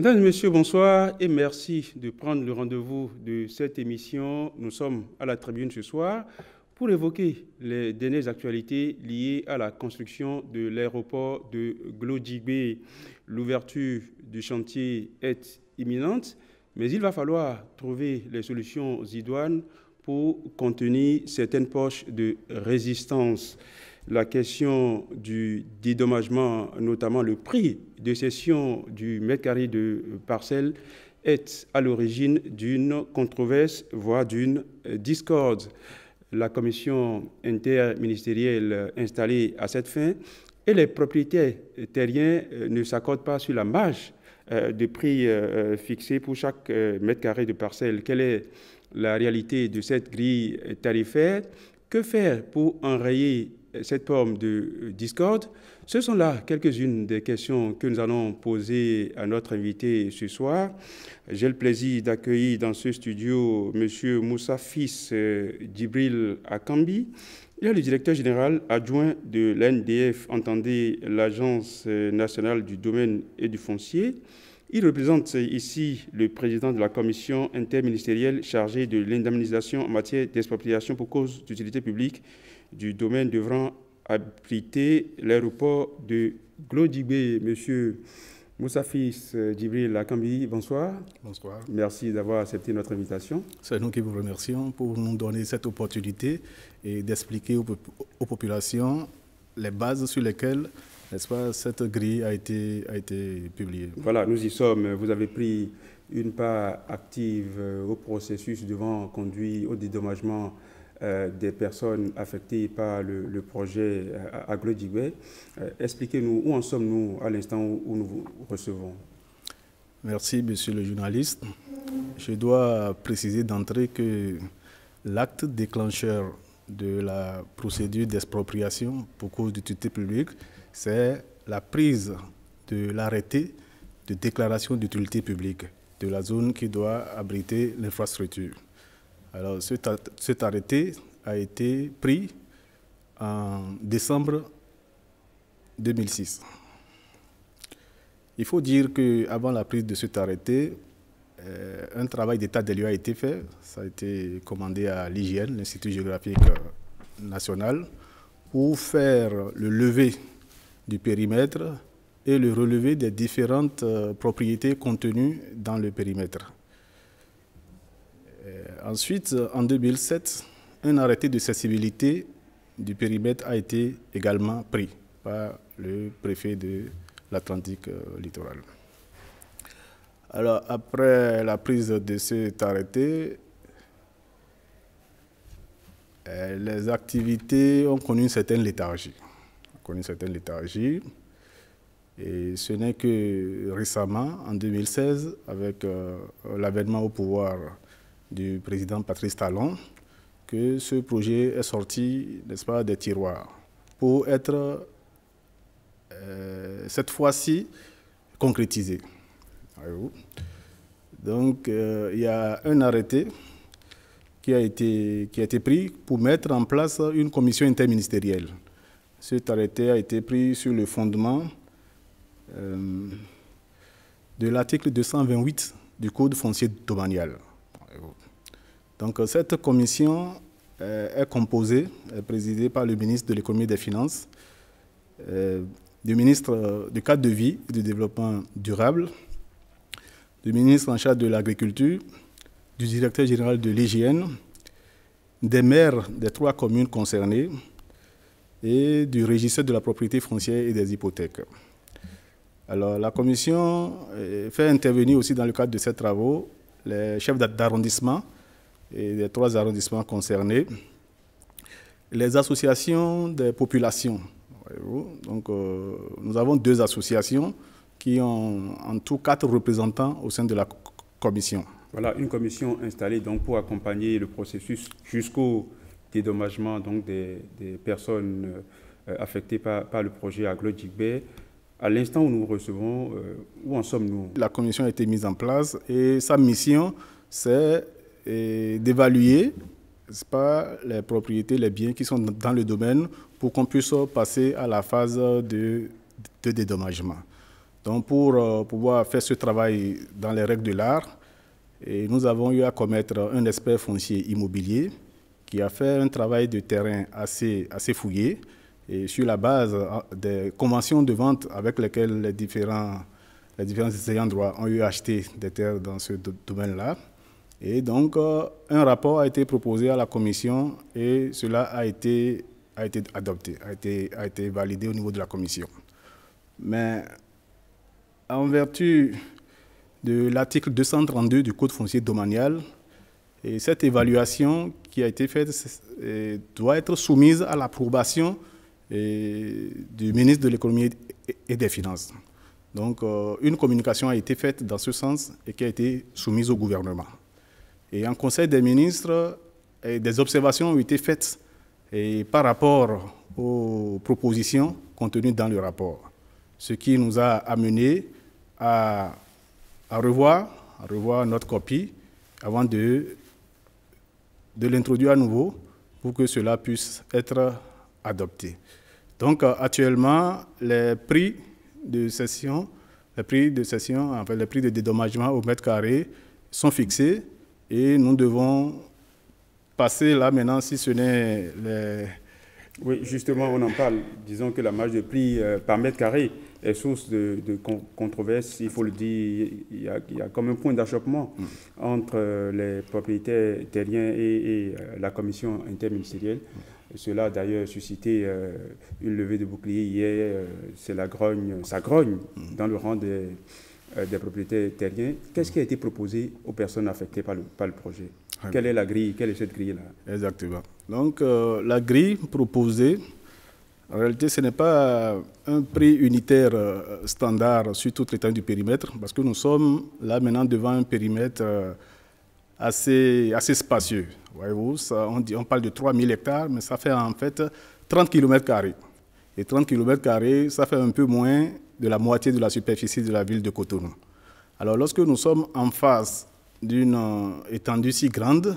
Mesdames et messieurs, bonsoir et merci de prendre le rendez-vous de cette émission. Nous sommes à la tribune ce soir pour évoquer les dernières actualités liées à la construction de l'aéroport de Glodjibé. L'ouverture du chantier est imminente, mais il va falloir trouver les solutions idoines pour contenir certaines poches de résistance. La question du dédommagement, notamment le prix de cession du mètre carré de parcelle, est à l'origine d'une controverse, voire d'une discorde. La commission interministérielle installée à cette fin et les propriétaires terriens ne s'accordent pas sur la marge de prix fixée pour chaque mètre carré de parcelle. Quelle est la réalité de cette grille tarifaire? Que faire pour enrayer cette forme de discorde? Ce sont là quelques-unes des questions que nous allons poser à notre invité ce soir. J'ai le plaisir d'accueillir dans ce studio M. Moussa Fils Djibril Akambi. Il est le directeur général adjoint de l'ANDF, entendez l'Agence nationale du domaine et du foncier. Il représente ici le président de la commission interministérielle chargée de l'indemnisation en matière d'expropriation pour cause d'utilité publique du domaine devant abriter l'aéroport de Glodjibé. Monsieur Moussa Fils Djibril Akambi, bonsoir. Bonsoir. Merci d'avoir accepté notre invitation. C'est nous qui vous remercions pour nous donner cette opportunité et d'expliquer aux populations les bases sur lesquelles, n'est-ce pas, cette grille a été publiée. Voilà, nous y sommes. Vous avez pris une part active au processus devant conduire au dédommagement des personnes affectées par le projet à Glodjibé. Expliquez-nous où en sommes-nous à l'instant où nous vous recevons. Merci, monsieur le journaliste. Je dois préciser d'entrée que l'acte déclencheur de la procédure d'expropriation pour cause d'utilité publique, c'est la prise de l'arrêté de déclaration d'utilité publique de la zone qui doit abriter l'infrastructure. Alors, cet arrêté a été pris en décembre 2006. Il faut dire qu'avant la prise de cet arrêté, un travail d'état des lieux a été fait. Ça a été commandé à l'IGN, l'Institut géographique national, pour faire le levé du périmètre et le relevé des différentes propriétés contenues dans le périmètre. Ensuite, en 2007, un arrêté de cessibilité du périmètre a été également pris par le préfet de l'Atlantique littoral. Alors, après la prise de cet arrêté, les activités ont connu une certaine léthargie. Et ce n'est que récemment, en 2016, avec l'avènement au pouvoir du président Patrice Talon, que ce projet est sorti, n'est-ce pas, des tiroirs pour être, cette fois-ci, concrétisé. Donc, il y a un arrêté qui a été pris pour mettre en place une commission interministérielle. Cet arrêté a été pris sur le fondement de l'article 228 du Code foncier domanial. Donc, cette commission est composée, est présidée par le ministre de l'économie et des finances, du ministre du cadre de vie et du développement durable, du ministre en charge de l'agriculture, du directeur général de l'IGN, des maires des 3 communes concernées et du régisseur de la propriété foncière et des hypothèques. Alors, la commission fait intervenir aussi dans le cadre de ces travaux les chefs d'arrondissement et des 3 arrondissements concernés, les associations des populations. Donc, nous avons 2 associations qui ont en tout 4 représentants au sein de la commission. Voilà, une commission installée donc pour accompagner le processus jusqu'au dédommagement donc des personnes affectées par le projet à Glodjibé. À l'instant où nous recevons, où en sommes-nous? La commission a été mise en place et sa mission, c'est d'évaluer les propriétés, les biens qui sont dans le domaine pour qu'on puisse passer à la phase de dédommagement. Donc pour pouvoir faire ce travail dans les règles de l'art, nous avons eu à commettre un expert foncier immobilier qui a fait un travail de terrain assez fouillé, et sur la base des conventions de vente avec lesquelles les différents ayants droit ont eu acheté des terres dans ce domaine-là. Et donc, un rapport a été proposé à la commission et cela a été adopté, a été validé au niveau de la commission. Mais en vertu de l'article 232 du Code foncier domanial, et cette évaluation qui a été faite doit être soumise à l'approbation du ministre de l'économie et des finances. Donc, une communication a été faite dans ce sens et qui a été soumise au gouvernement. Et en Conseil des ministres, des observations ont été faites par rapport aux propositions contenues dans le rapport. Ce qui nous a amené à revoir notre copie avant de l'introduire à nouveau pour que cela puisse être adopté. Donc actuellement, les prix de cession, enfin, les prix de dédommagement au mètre carré sont fixés et nous devons passer là maintenant, si ce n'est les... Oui, justement, on en parle. Disons que la marge de prix par mètre carré est source de controverses. Il faut le dire, il y a comme un point d'achoppement entre les propriétaires terriens et la commission interministérielle. Cela a d'ailleurs suscité une levée de bouclier hier. C'est ça grogne dans le rang des propriétaires terriens. Qu'est-ce qui a été proposé aux personnes affectées par le projet? Quelle est la grille? Quelle est cette grille-là? Exactement. Donc, la grille proposée, en réalité, ce n'est pas un prix unitaire standard sur toute l'étendue du périmètre, parce que nous sommes là maintenant devant un périmètre assez spacieux. Voyez-vous, on parle de 3000 hectares, mais ça fait en fait 30 km². Et 30 km², ça fait un peu moins de la moitié de la superficie de la ville de Cotonou. Alors, lorsque nous sommes en face d'une étendue si grande,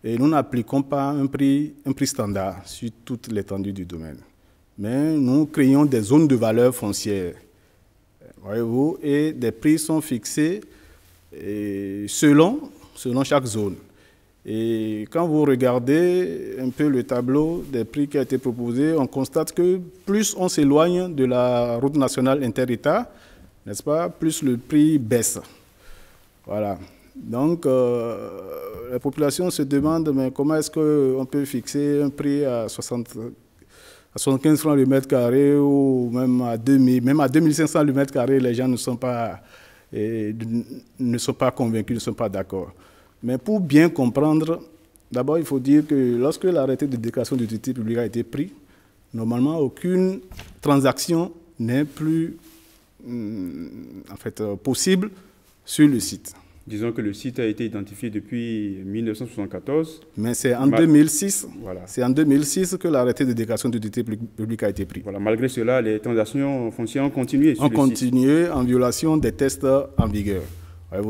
et nous n'appliquons pas un prix standard sur toute l'étendue du domaine. Mais nous créons des zones de valeur foncière, voyez-vous, et des prix sont fixés selon chaque zone. Et quand vous regardez un peu le tableau des prix qui a été proposé, on constate que plus on s'éloigne de la route nationale inter-État, n'est-ce pas, plus le prix baisse. Voilà. Donc, la population se demande, mais comment est-ce qu'on peut fixer un prix à 75 francs le mètre carré ou même à 2500 le mètre carré, les gens ne sont pas convaincus, ne sont pas d'accord. Mais pour bien comprendre, d'abord, il faut dire que lorsque l'arrêté de déclaration d'utilité publique a été pris, normalement, aucune transaction n'est plus possible sur le site. Disons que le site a été identifié depuis 1974. Mais c'est en 2006, voilà. C'est en 2006 que l'arrêté de déclaration d'utilité publique a été pris. Voilà. Malgré cela, les transactions foncières ont continué sur le site. Ont continué en violation des tests en vigueur.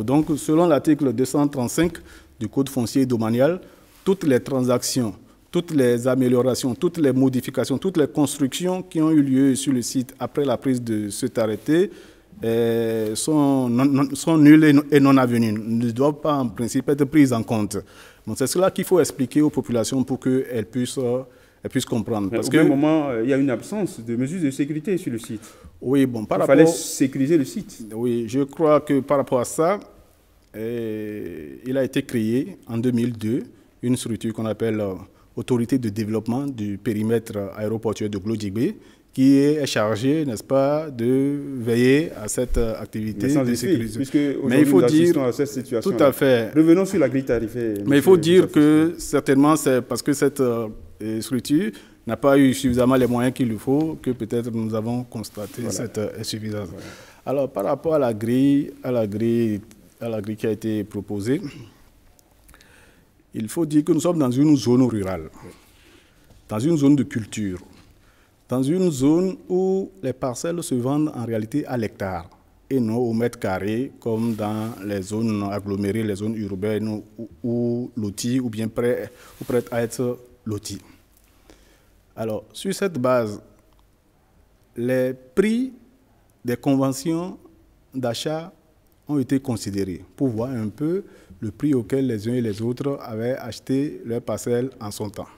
Donc, selon l'article 235 du Code foncier domanial, toutes les transactions, toutes les améliorations, toutes les modifications, toutes les constructions qui ont eu lieu sur le site après la prise de cet arrêté sont nulles et non avenues, ne doivent pas en principe être prises en compte. Donc c'est cela qu'il faut expliquer aux populations pour qu'elles puissent comprendre. Parce qu'à un moment, il y a une absence de mesures de sécurité sur le site. Oui, bon, il fallait sécuriser le site. Oui, je crois que par rapport à ça, il a été créé en 2002 une structure qu'on appelle Autorité de développement du périmètre aéroportuaire de Glodjibé, qui est chargé, n'est-ce pas, de veiller à cette activité de sécurité. Mais il faut dire à cette situation. Tout à fait. Revenons sur la grille tarifaire. Mais il faut dire que certainement c'est parce que cette structure n'a pas eu suffisamment les moyens qu'il lui faut que peut-être nous avons constaté cette insuffisance. Voilà. Alors par rapport à la grille qui a été proposée, il faut dire que nous sommes dans une zone rurale, dans une zone de culture, dans une zone où les parcelles se vendent en réalité à l'hectare et non au mètre carré, comme dans les zones agglomérées, les zones urbaines ou loties, ou bien prêtes à être loties. Alors, sur cette base, les prix des conventions d'achat ont été considérées pour voir un peu le prix auquel les uns et les autres avaient acheté leurs parcelles en son temps.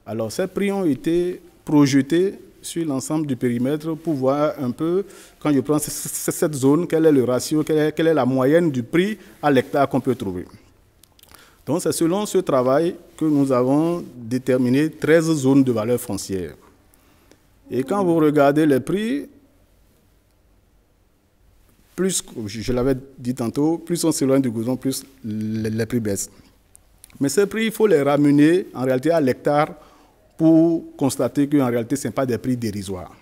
Alors, ces prix ont été projetés sur l'ensemble du périmètre pour voir un peu, quand je prends cette zone, quel est le ratio, quelle est la moyenne du prix à l'hectare qu'on peut trouver. Donc, c'est selon ce travail que nous avons déterminé 13 zones de valeur foncière. Et quand vous regardez les prix, plus, je l'avais dit tantôt, plus on s'éloigne du gouvernement, plus les prix baissent. Mais ces prix, il faut les ramener en réalité à l'hectare pour constater qu'en réalité, ce n'est pas des prix dérisoires.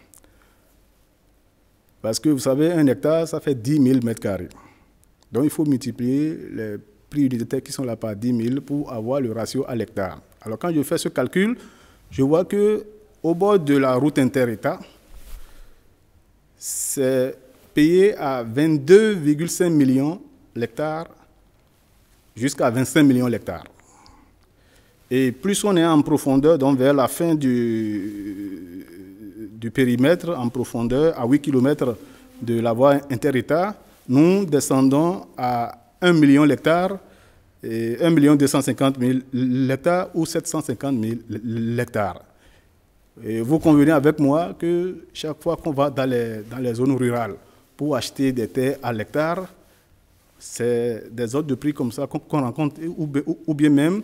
Parce que vous savez, un hectare, ça fait 10 000 mètres carrés. Donc il faut multiplier les prix unitaires qui sont là par 10 000 pour avoir le ratio à l'hectare. Alors quand je fais ce calcul, je vois qu'au bord de la route inter-État, c'est payé à 22,5 millions l'hectare jusqu'à 25 millions l'hectare. Et plus on est en profondeur, donc vers la fin du périmètre, en profondeur, à 8 km de la voie inter-État, nous descendons à 1 million l'hectare, 1 250 000 l'hectare ou 750 000 l'hectare. Et vous convenez avec moi que chaque fois qu'on va dans les zones rurales pour acheter des terres à l'hectare, c'est des ordres de prix comme ça qu'on rencontre, ou bien même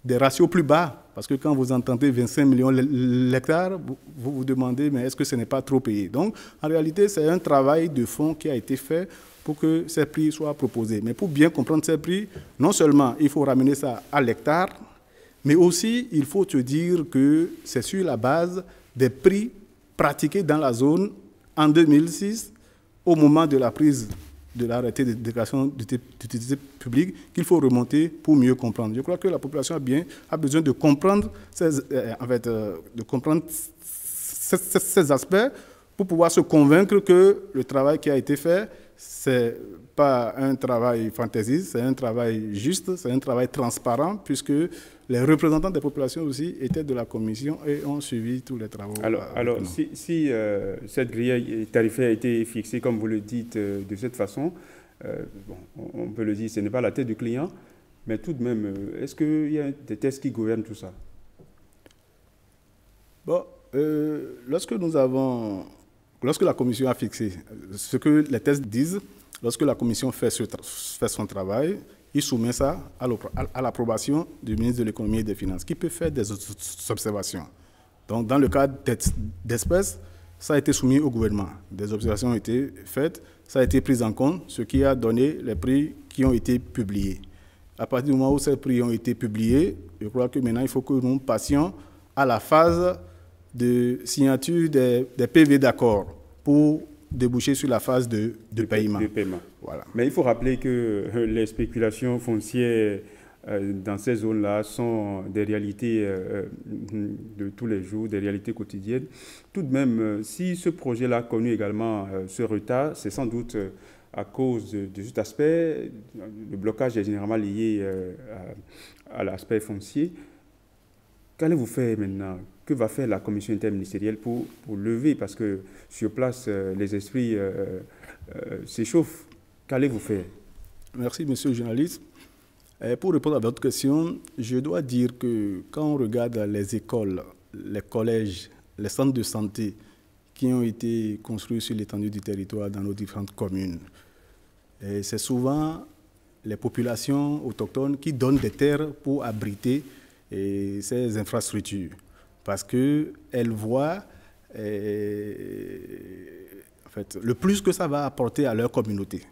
des ratios plus bas. Parce que quand vous entendez 25 millions l'hectare, vous vous demandez, mais est-ce que ce n'est pas trop payé? Donc, en réalité, c'est un travail de fond qui a été fait pour que ces prix soient proposés. Mais pour bien comprendre ces prix, non seulement il faut ramener ça à l'hectare, mais aussi il faut te dire que c'est sur la base des prix pratiqués dans la zone en 2006, au moment de la prise de l'arrêté de déclaration d'utilité publique, qu'il faut remonter pour mieux comprendre. Je crois que la population a besoin de comprendre ces aspects pour pouvoir se convaincre que le travail qui a été fait, ce n'est pas un travail fantaisiste, c'est un travail juste, c'est un travail transparent, puisque les représentants des populations aussi étaient de la commission et ont suivi tous les travaux. Alors si cette grille tarifaire a été fixée, comme vous le dites, de cette façon, on peut le dire, ce n'est pas la tête du client, mais tout de même, est-ce qu'il y a des textes qui gouvernent tout ça? Bon, lorsque la commission a fixé ce que les textes disent, lorsque la commission fait son travail, il soumet ça à l'approbation du ministre de l'Économie et des Finances, qui peut faire des observations. Donc, dans le cas d'espèces, ça a été soumis au gouvernement. Des observations ont été faites, ça a été pris en compte, ce qui a donné les prix qui ont été publiés. À partir du moment où ces prix ont été publiés, je crois que maintenant, il faut que nous passions à la phase de signature des PV d'accord pour déboucher sur la phase de paiement. Voilà. Mais il faut rappeler que les spéculations foncières dans ces zones-là sont des réalités de tous les jours, des réalités quotidiennes. Tout de même, si ce projet-là a connu également ce retard, c'est sans doute à cause de cet aspect. Le blocage est généralement lié à l'aspect foncier. Qu'allez-vous faire maintenant? Que va faire la commission interministérielle pour lever? Parce que sur place, les esprits s'échauffent. Qu'allez-vous faire? Merci, monsieur le journaliste. Pour répondre à votre question, je dois dire que quand on regarde les écoles, les collèges, les centres de santé qui ont été construits sur l'étendue du territoire dans nos différentes communes, c'est souvent les populations autochtones qui donnent des terres pour abriter ces infrastructures, parce qu'elles voient le plus que ça va apporter à leur communauté.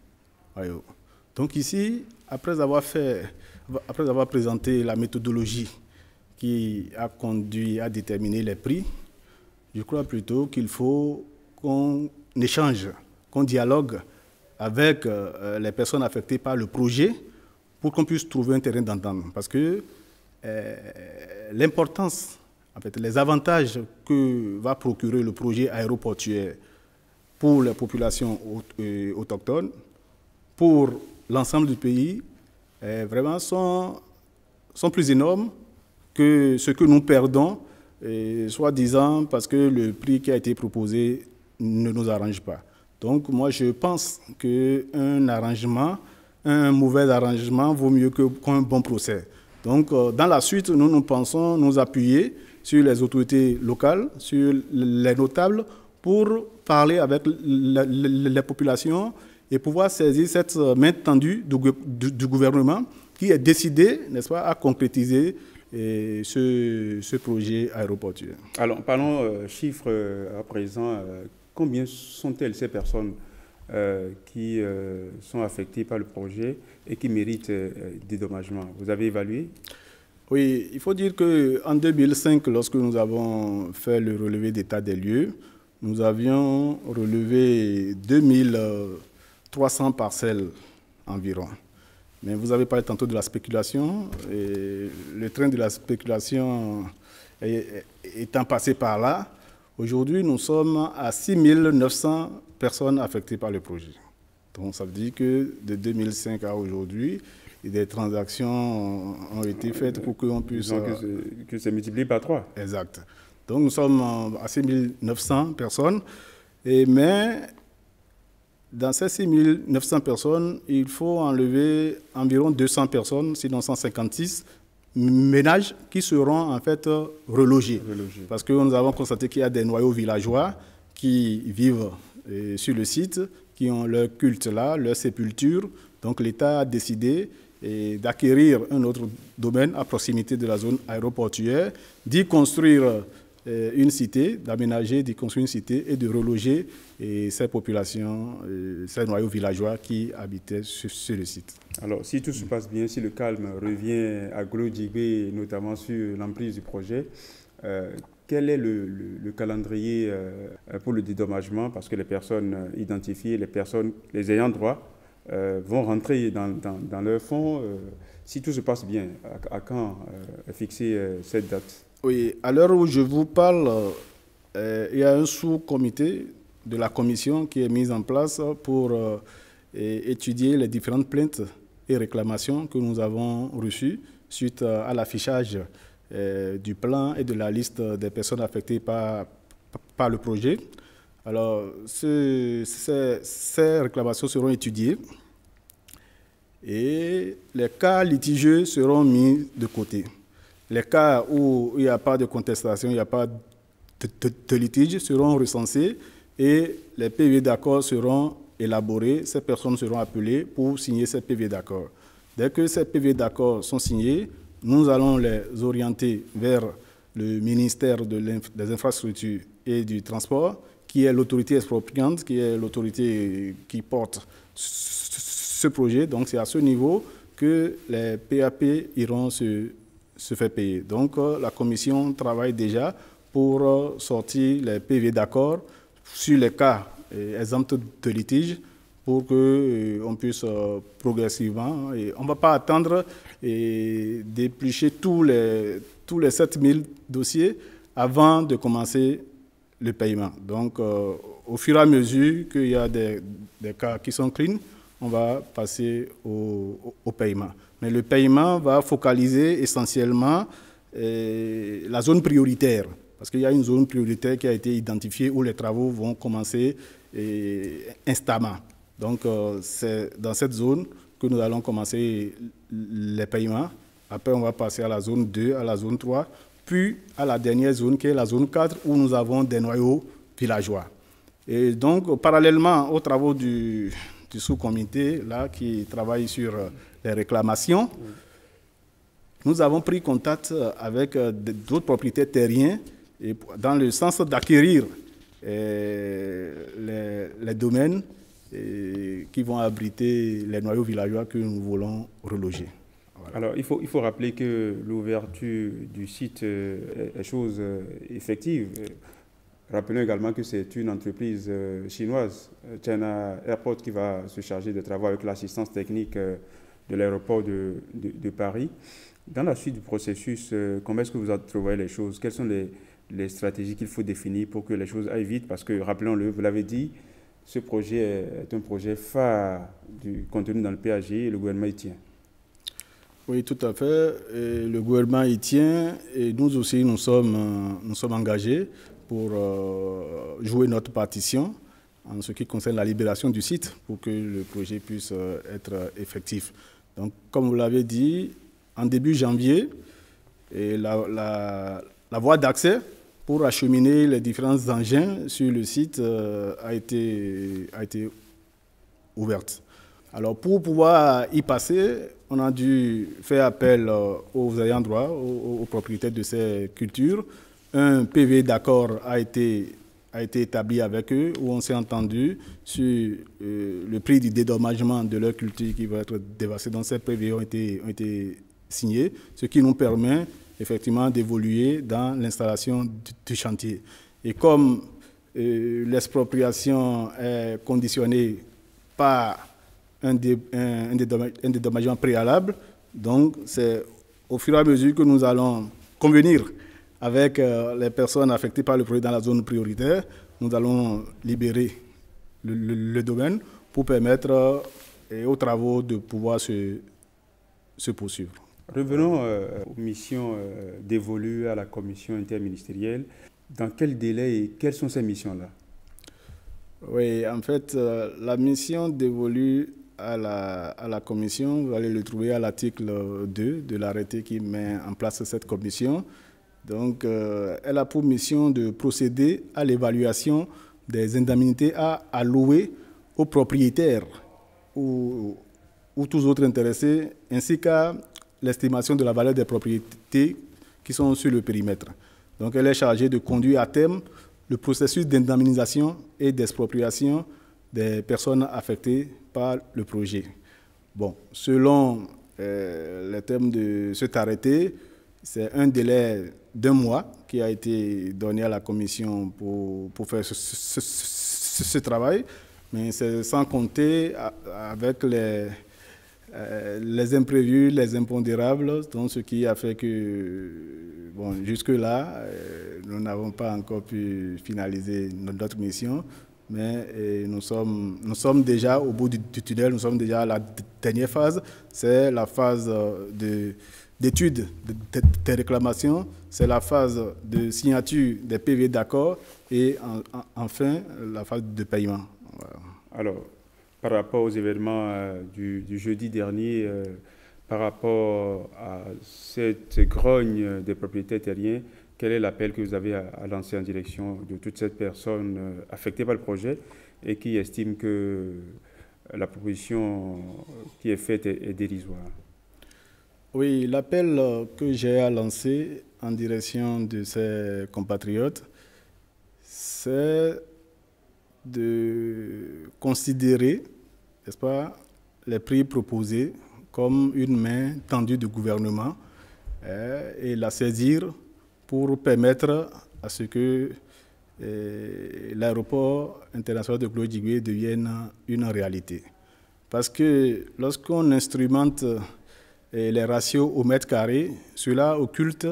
Donc ici, après avoir présenté la méthodologie qui a conduit à déterminer les prix, je crois plutôt qu'il faut qu'on échange, qu'on dialogue avec les personnes affectées par le projet pour qu'on puisse trouver un terrain d'entente. Parce que l'importance, les avantages que va procurer le projet aéroportuaire pour les populations autochtones, pour l'ensemble du pays, vraiment sont plus énormes que ce que nous perdons, soi-disant parce que le prix qui a été proposé ne nous arrange pas. Donc moi je pense qu'un arrangement, un mauvais arrangement vaut mieux qu'un bon procès. Donc dans la suite, nous pensons nous appuyer sur les autorités locales, sur les notables, pour parler avec les populations et pouvoir saisir cette main tendue du gouvernement qui est décidé, n'est-ce pas, à concrétiser ce projet aéroportuaire. Alors, parlons chiffres à présent. Combien sont-elles ces personnes qui sont affectées par le projet et qui méritent dédommagement? Vous avez évalué? Oui, il faut dire qu'en 2005, lorsque nous avons fait le relevé d'état des lieux, nous avions relevé 2300 parcelles environ. Mais vous avez parlé tantôt de la spéculation, et le train de la spéculation étant passé par là, aujourd'hui nous sommes à 6900 personnes affectées par le projet. Donc ça veut dire que de 2005 à aujourd'hui, des transactions ont été faites pour qu'on puisse... Que c'est multiplié par 3. Exact. Donc nous sommes à 6900 personnes, mais dans ces 6900 personnes, il faut enlever environ 200 personnes, sinon 156 ménages qui seront en fait relogés. Parce que nous avons constaté qu'il y a des noyaux villageois qui vivent sur le site, qui ont leur culte là, leur sépulture. Donc l'État a décidé d'acquérir un autre domaine à proximité de la zone aéroportuaire, d'y construire une cité, d'aménager, d'y construire une cité et de reloger ces populations, ces noyaux villageois qui habitaient sur le site. Alors, si tout se passe bien, si le calme revient à Glodjibé, notamment sur l'emprise du projet, quel est le calendrier pour le dédommagement? Parce que les personnes identifiées, les ayants droit, vont rentrer dans leur fonds. Si tout se passe bien, à quand fixer cette date? Oui, à l'heure où je vous parle, il y a un sous-comité de la commission qui est mis en place pour étudier les différentes plaintes et réclamations que nous avons reçues suite à l'affichage du plan et de la liste des personnes affectées par le projet. Alors, ces réclamations seront étudiées et les cas litigieux seront mis de côté. Les cas où il n'y a pas de contestation, il n'y a pas de litige seront recensés et les PV d'accord seront élaborés. Ces personnes seront appelées pour signer ces PV d'accord. Dès que ces PV d'accord sont signés, nous allons les orienter vers le ministère des Infrastructures et du Transport, qui est l'autorité expropriante, qui est l'autorité qui porte ce projet. Donc c'est à ce niveau que les PAP iront se faire payer. Donc la commission travaille déjà pour sortir les PV d'accord sur les cas exempts de litige pour qu'on puisse progressivement, et on ne va pas attendre et d'éplucher tous les 7000 dossiers avant de commencer le paiement. Donc au fur et à mesure qu'il y a des cas qui sont clean, on va passer au paiement. Mais le paiement va focaliser essentiellement la zone prioritaire, parce qu'il y a une zone prioritaire qui a été identifiée où les travaux vont commencer instamment. Donc c'est dans cette zone que nous allons commencer les paiements. Après, on va passer à la zone 2, à la zone 3, puis à la dernière zone qui est la zone 4 où nous avons des noyaux villageois. Et donc, parallèlement aux travaux du sous-comité là, qui travaille sur les réclamations, nous avons pris contact avec d'autres propriétaires terriens et dans le sens d'acquérir les domaines qui vont abriter les noyaux villageois que nous voulons reloger. Voilà. Alors, il faut rappeler que l'ouverture du site est chose effective. Rappelons également que c'est une entreprise chinoise, China Airport, qui va se charger des travaux avec l'assistance technique de l'aéroport de Paris. Dans la suite du processus, comment est-ce que vous entrevoyez les choses? Quelles sont les stratégies qu'il faut définir pour que les choses aillent vite? Parce que, rappelons-le, vous l'avez dit, ce projet est un projet phare du contenu dans le PAG et le gouvernement y tient. Oui, tout à fait. Et le gouvernement y tient et nous aussi, nous sommes engagés pour jouer notre partition en ce qui concerne la libération du site pour que le projet puisse être effectif. Donc, comme vous l'avez dit, en début janvier, et la voie d'accès pour acheminer les différents engins sur le site a été ouverte. Alors, pour pouvoir y passer, on a dû faire appel aux ayants droit, aux propriétaires de ces cultures. Un PV d'accord a été établi avec eux, où on s'est entendu sur le prix du dédommagement de leur culture qui va être dévastée. Donc, ces PV ont été signés, ce qui nous permet effectivement d'évoluer dans l'installation du chantier. Et comme l'expropriation est conditionnée par un dédommagement préalable, donc c'est au fur et à mesure que nous allons convenir avec les personnes affectées par le projet dans la zone prioritaire, nous allons libérer le domaine pour permettre aux travaux de pouvoir se poursuivre. Revenons aux missions dévolues à la commission interministérielle. Dans quel délai et quelles sont ces missions-là? Oui, en fait, la mission dévolue à la commission, vous allez le trouver à l'article 2 de l'arrêté qui met en place cette commission. Donc, elle a pour mission de procéder à l'évaluation des indemnités à allouer aux propriétaires ou tous autres intéressés, ainsi qu'à l'estimation de la valeur des propriétés qui sont sur le périmètre. Donc, elle est chargée de conduire à terme le processus d'indemnisation et d'expropriation des personnes affectées par le projet. Bon, selon les termes de cet arrêté, c'est un délai d'1 mois qui a été donné à la commission pour faire ce travail, mais c'est sans compter avec les imprévus, les impondérables, donc ce qui a fait que, bon, jusque-là, nous n'avons pas encore pu finaliser notre mission, mais nous sommes déjà au bout du tunnel, nous sommes déjà à la dernière phase, c'est la phase d'étude des réclamations, c'est la phase de signature des PV d'accord et enfin la phase de paiement. Voilà. Alors, par rapport aux événements du jeudi dernier, par rapport à cette grogne des propriétaires terriens, quel est l'appel que vous avez à lancer en direction de toutes ces personnes affectées par le projet et qui estiment que la proposition qui est faite est dérisoire? Oui, l'appel que j'ai à lancer en direction de ces compatriotes, c'est de considérer, n'est-ce pas, les prix proposés comme une main tendue du gouvernement et la saisir pour permettre à ce que l'aéroport international de Glodjigwe devienne une réalité. Parce que lorsqu'on instrumente les ratios au mètre carré, cela occulte,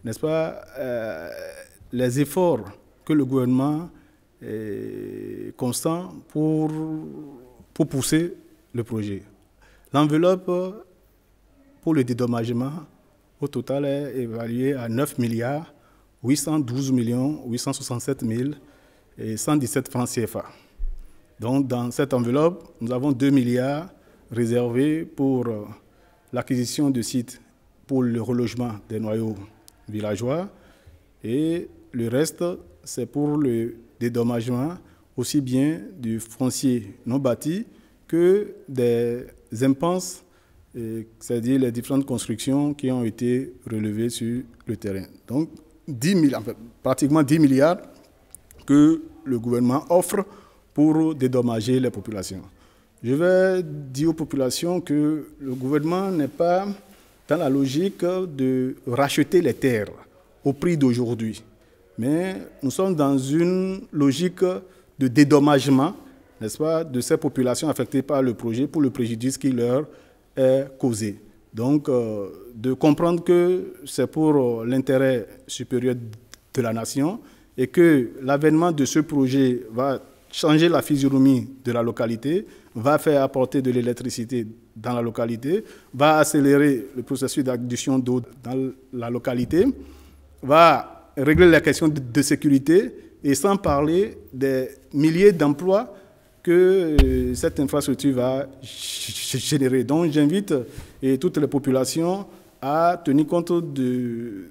n'est-ce pas, les efforts que le gouvernement constant pour pousser le projet. L'enveloppe pour le dédommagement au total est évaluée à 9 milliards 812 867 117 francs CFA. Donc dans cette enveloppe, nous avons 2 milliards réservés pour l'acquisition de sites pour le relogement des noyaux villageois et le reste, c'est pour le dédommagement aussi bien du foncier non bâti que des impenses, c'est-à-dire les différentes constructions qui ont été relevées sur le terrain. Donc, pratiquement 10 milliards que le gouvernement offre pour dédommager les populations. Je vais dire aux populations que le gouvernement n'est pas dans la logique de racheter les terres au prix d'aujourd'hui. Mais nous sommes dans une logique de dédommagement, n'est-ce pas, de ces populations affectées par le projet pour le préjudice qui leur est causé. Donc, de comprendre que c'est pour l'intérêt supérieur de la nation et que l'avènement de ce projet va changer la physionomie de la localité, va faire apporter de l'électricité dans la localité, va accélérer le processus d'adduction d'eau dans la localité, va régler la question de sécurité et sans parler des milliers d'emplois que cette infrastructure va générer. Donc j'invite toutes les populations à tenir compte de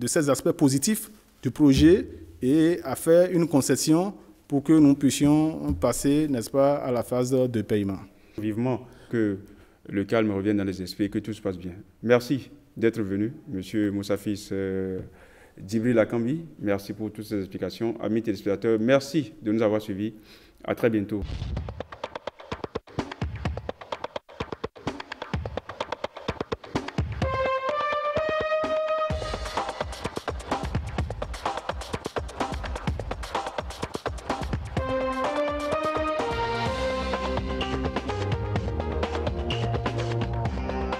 ces aspects positifs du projet et à faire une concession pour que nous puissions passer, n'est-ce pas, à la phase de paiement. Vivement que le calme revienne dans les esprits et que tout se passe bien. Merci d'être venu, M. Moussafis Djibril Akambi. Merci pour toutes ces explications. Amis téléspectateurs, merci de nous avoir suivis. À très bientôt.